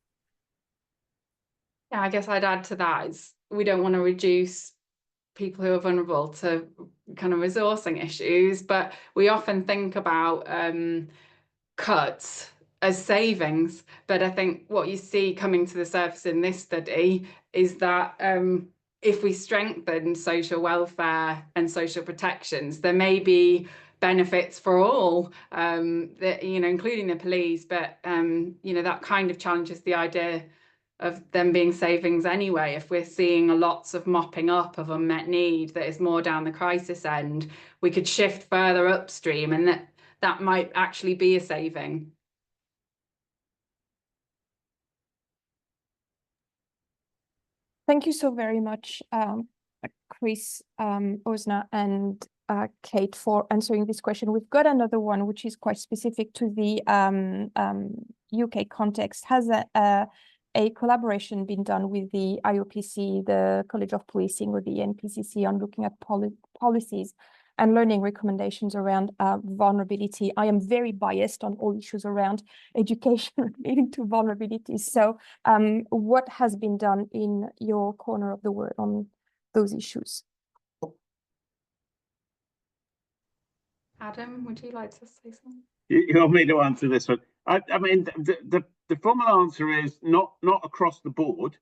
Yeah, I guess I'd add to that is we don't want to reduce people who are vulnerable to kind of resourcing issues, but we often think about cuts as savings. But I think what you see coming to the surface in this study is that if we strengthen social welfare and social protections, there may be benefits for all, including the police, but that kind of challenges the idea of them being savings anyway. If we're seeing lots of mopping up of unmet need that is more down the crisis end, we could shift further upstream, and that might actually be a saving. Thank you so very much, Chris, Osna, and Kate, for answering this question. We've got another one which is quite specific to the UK context. Has a collaboration been done with the IOPC, the College of Policing, or the NPCC on looking at policies and learning recommendations around vulnerability? I am very biased on all issues around education relating to vulnerabilities. So what has been done in your corner of the world on those issues? Adam, would you like to say something? You want me to answer this one? I mean, the formal answer is not across the board.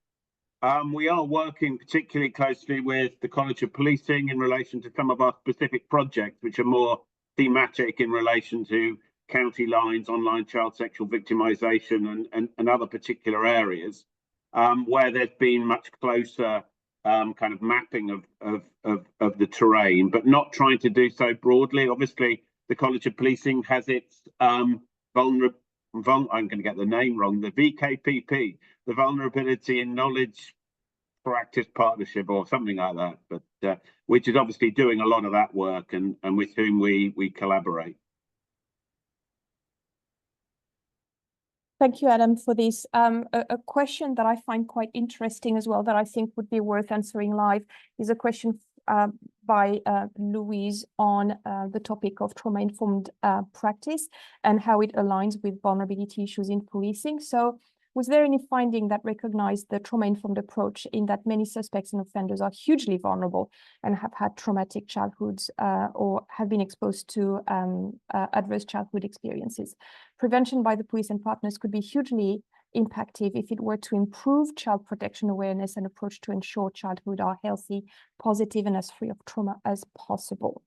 We are working particularly closely with the College of Policing in relation to some of our specific projects, which are more thematic in relation to county lines, online child sexual victimisation, and other particular areas, where there's been much closer kind of mapping of the terrain, but not trying to do so broadly. Obviously, the College of Policing has its I'm going to get the name wrong, the VKPP, the Vulnerability and Knowledge Practice Partnership, or something like that, but which is obviously doing a lot of that work, and with whom we collaborate. Thank you, Adam, for this. A question that I find quite interesting as well, that I think would be worth answering live, is a question by Louise on the topic of trauma-informed practice and how it aligns with vulnerability issues in policing. So, was there any finding that recognized the trauma-informed approach in that many suspects and offenders are hugely vulnerable and have had traumatic childhoods or have been exposed to adverse childhood experiences? Prevention by the police and partners could be hugely impactful if it were to improve child protection awareness and approach to ensure childhood are healthy, positive, and as free of trauma as possible.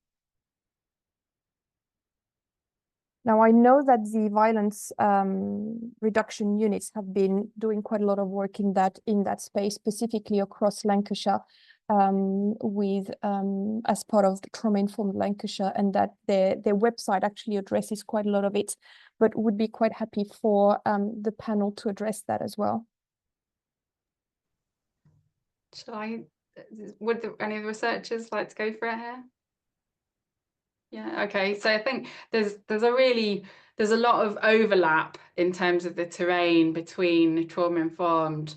Now, I know that the violence reduction units have been doing quite a lot of work in that space, specifically across Lancashire, with as part of the Trauma-Informed Lancashire, and that their website actually addresses quite a lot of it, but would be quite happy for the panel to address that as well. Would any of the researchers like to go for it here? Yeah, okay. So I think there's a lot of overlap in terms of the terrain between trauma-informed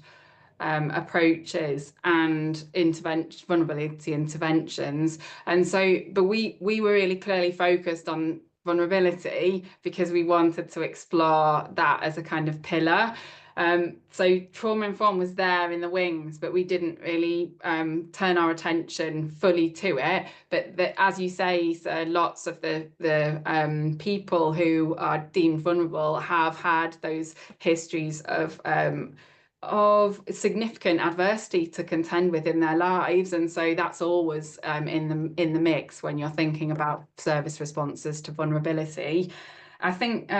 approaches and vulnerability interventions. And so, but we were really clearly focused on vulnerability because we wanted to explore that as a kind of pillar. So trauma-informed was there in the wings, but we didn't really turn our attention fully to it. But as you say, so lots of the people who are deemed vulnerable have had those histories of significant adversity to contend with in their lives, and so that's always in the mix when you're thinking about service responses to vulnerability. I think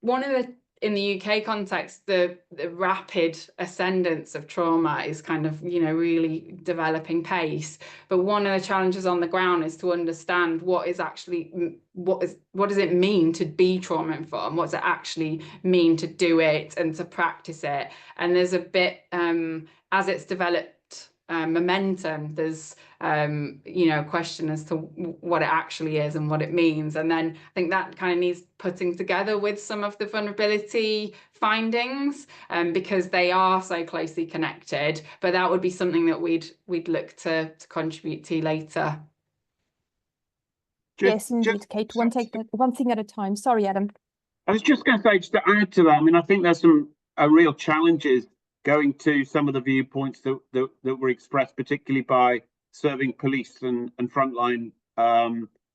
one of the, in the UK context, the rapid ascendance of trauma is kind of, really developing pace. But one of the challenges on the ground is to understand what does it mean to be trauma-informed? What does it actually mean to do it and to practice it? And there's a bit, as it's developed momentum, there's a question as to what it actually is and what it means, and then I think that kind of needs putting together with some of the vulnerability findings, because they are so closely connected. But that would be something that we'd look to contribute to later. Yes, indeed, Kate. One thing at a time. Sorry, Adam. I was just going to say, just to add to that, I mean, I think there's some real challenges going to some of the viewpoints that were expressed, particularly by serving police and frontline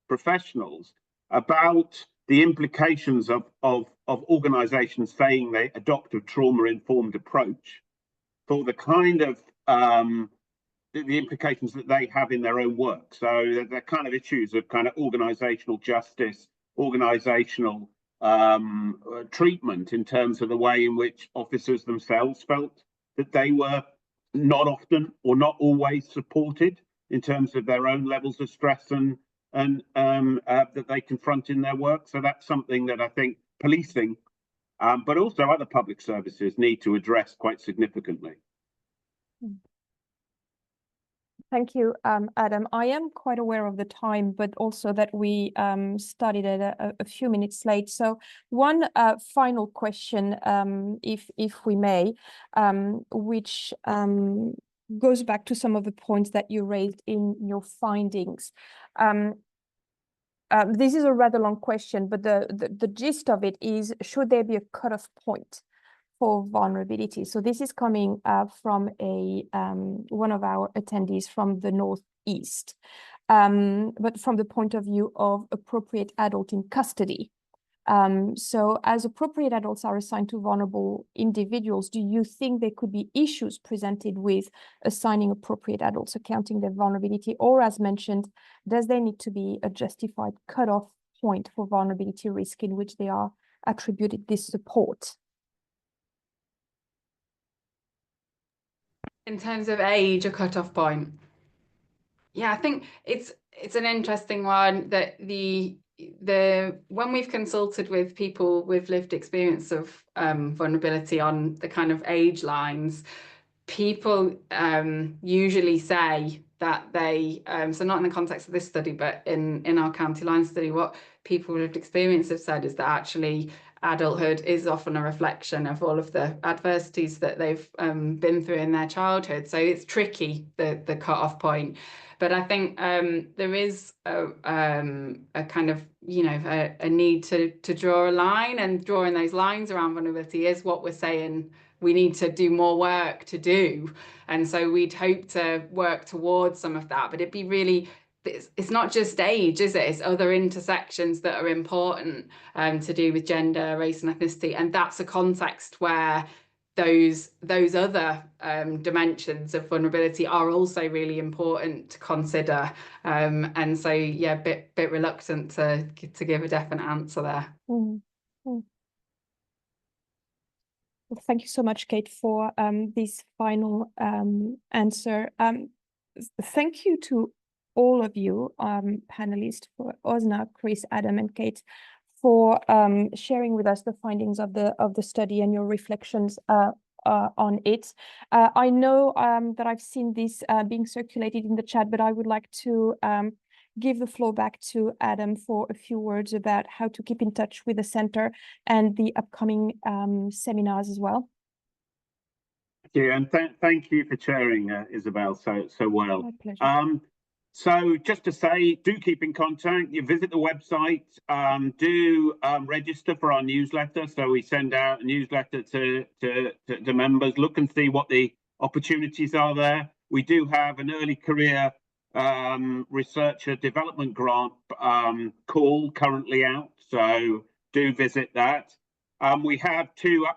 professionals, about the implications of organisations saying they adopt a trauma-informed approach for the kind of the implications that they have in their own work. So the kind of issues of kind of organisational justice, organisational treatment in terms of the way in which officers themselves felt that they were not often or not always supported in terms of their own levels of stress and that they confront in their work. So that's something that I think policing, but also other public services, need to address quite significantly. Thank you, Adam. I am quite aware of the time, but also that we started at a few minutes late. So one final question, if we may, which goes back to some of the points that you raised in your findings. This is a rather long question, but the gist of it is, should there be a cutoff point for vulnerability? So this is coming from one of our attendees from the Northeast, but from the point of view of appropriate adult in custody. So as appropriate adults are assigned to vulnerable individuals, do you think there could be issues presented with assigning appropriate adults accounting their vulnerability? Or as mentioned, does there need to be a justified cutoff point for vulnerability risk in which they are attributed this support? In terms of age, a cutoff point. Yeah, I think it's an interesting one that when we've consulted with people with lived experience of vulnerability on the kind of age lines, people usually say that they, so not in the context of this study, but in our county line study, what people with lived experience have said is that actually adulthood is often a reflection of all of the adversities that they've been through in their childhood. So it's tricky, the cut-off point. But I think there is a kind of, a need to draw a line, and drawing those lines around vulnerability is what we're saying we need to do more work to do. And so we'd hope to work towards some of that, but it'd be really, it's not just age, is it? It's other intersections that are important to do with gender, race and ethnicity. And that's a context where those other dimensions of vulnerability are also really important to consider. And so, yeah, bit reluctant to give a definite answer there. Mm-hmm. Well, thank you so much, Kate, for this final answer. Thank you to all of you panelists, for Osna, Chris, Adam, and Kate, for sharing with us the findings of the study and your reflections on it. I know that I've seen this being circulated in the chat, but I would like to give the floor back to Adam for a few words about how to keep in touch with the center and the upcoming seminars as well. Yeah, and thank you for chairing, Isabel, so well. My pleasure. So just to say, do keep in contact. You visit the website, do register for our newsletter. So we send out a newsletter to members. Look and see what the opportunities are there. We do have an early career researcher development grant call currently out, so do visit that. We have two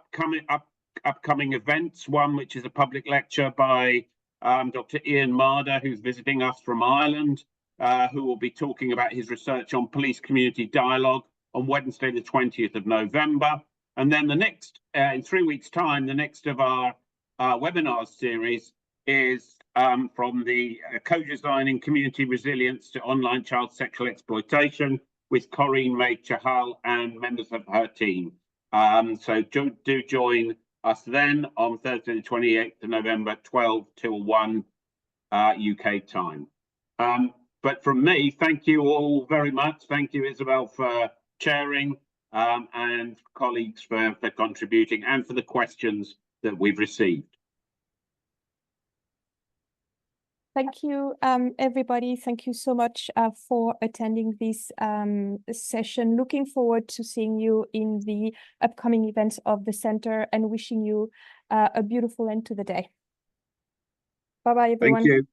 upcoming events, one which is a public lecture by Dr. Ian Marder, who's visiting us from Ireland, who will be talking about his research on police community dialogue on Wednesday the 20th of November. And then the next, in 3 weeks' time, the next of our webinar series is from the Co-Designing Community Resilience to Online Child Sexual Exploitation with Corinne Ray Chahal and members of her team. So do join us then on Thursday the 28th of November, 12 till 1 UK time. But from me, thank you all very much. Thank you, Isabel, for chairing, and colleagues for contributing, and for the questions that we've received. Thank you, everybody. Thank you so much for attending this session. Looking forward to seeing you in the upcoming events of the center, and wishing you a beautiful end to the day. Bye-bye, everyone. Thank you.